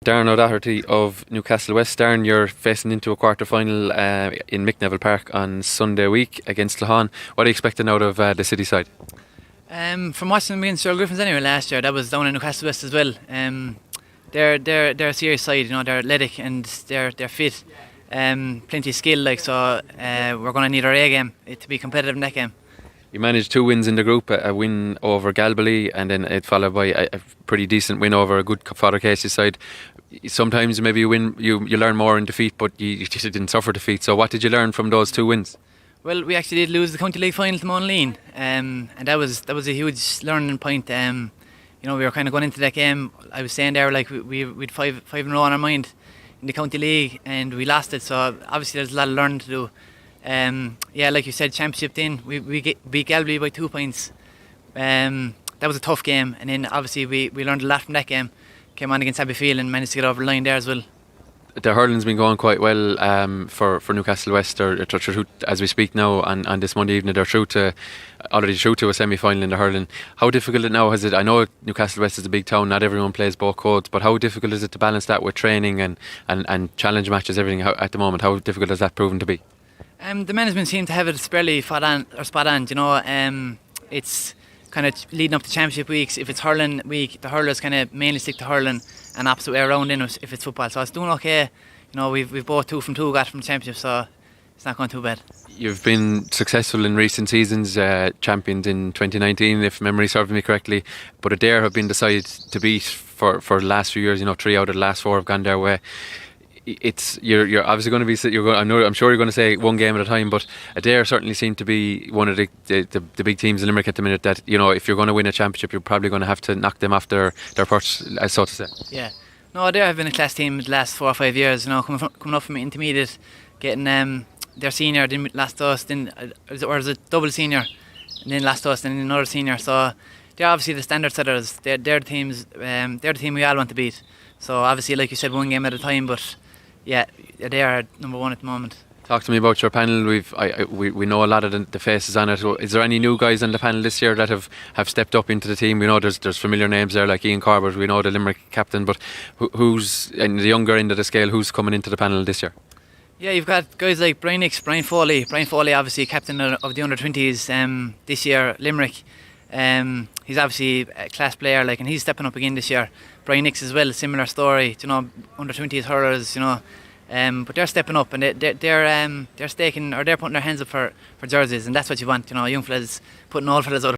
Darren O'Doherty of Newcastle West. Darren, you're facing into a quarter-final in Mick Neville Park on Sunday week against Claughaun. What are you expecting out of the city side? From watching them against Earl Griffins anyway last year, that was down in Newcastle West as well. They're a serious side, they're athletic and they're fit. Plenty of skill, so we're going to need our A game to be competitive in that game. You managed 2 wins in the group, a win over Galbally and then it followed by a pretty decent win over a good Father Casey side. Sometimes maybe you win, you learn more in defeat, but you just didn't suffer defeat. So what did you learn from those 2 wins? Well, we actually did lose the County League final to Monleen, and that was a huge learning point. We were kind of going into that game. I was saying there, we'd five in a row on our mind in the County League, and we lost it. So obviously there's a lot of learning to do. Like you said, championship then we beat Galway by 2 points. That was a tough game, and then obviously we learned a lot from that game. Came on against Abbeyfield and managed to get over the line there as well. The hurling's been going quite well for Newcastle West. They're through, as we speak now on this Monday evening. They're already through to a semi-final in the hurling. How difficult now is it? I know Newcastle West is a big town. Not everyone plays both codes, but how difficult is it to balance that with training and challenge matches, everything at the moment? How difficult has that proven to be? The management seem to have it fairly spot on. It's kind of leading up to championship weeks. If it's hurling week, the hurlers kind of mainly stick to hurling, and opposite way around in if it's football. So it's doing okay. We've both 2 from 2 got from the championship, so it's not going too bad. You've been successful in recent seasons, champions in 2019 if memory serves me correctly, but Adair have been decided to beat for the last few years. 3 out of the last 4 have gone their way. You're obviously going to be. I'm sure you're going to say 1 game at a time, but Adair certainly seem to be one of the big teams in Limerick at the minute. That if you're going to win a championship, you're probably going to have to knock them off their perch, so to say. Yeah, no, Adair have been a class team the last 4 or 5 years. Coming up from intermediate, getting their senior, then last to us, then or as a double senior, and then last to us, and then another senior. So they're obviously the standard setters. They're the teams. They're the team we all want to beat. So obviously, like you said, 1 game at a time, but. Yeah, they are number 1 at the moment. Talk to me about your panel. We know a lot of the faces on it. Is there any new guys on the panel this year that have stepped up into the team? We know there's familiar names there like Ian Corbett. We know the Limerick captain, but who's in the younger end of the scale? Who's coming into the panel this year? Yeah, you've got guys like Brian Foley. Brian Foley, obviously captain of the under-20s this year, Limerick. He's obviously a class player, and he's stepping up again this year. Brian Nix as well, similar story. Under-20s hurlers, but they're stepping up and they're staking, or they're putting their hands up for jerseys, and that's what you want. Young fellas putting old fellas out of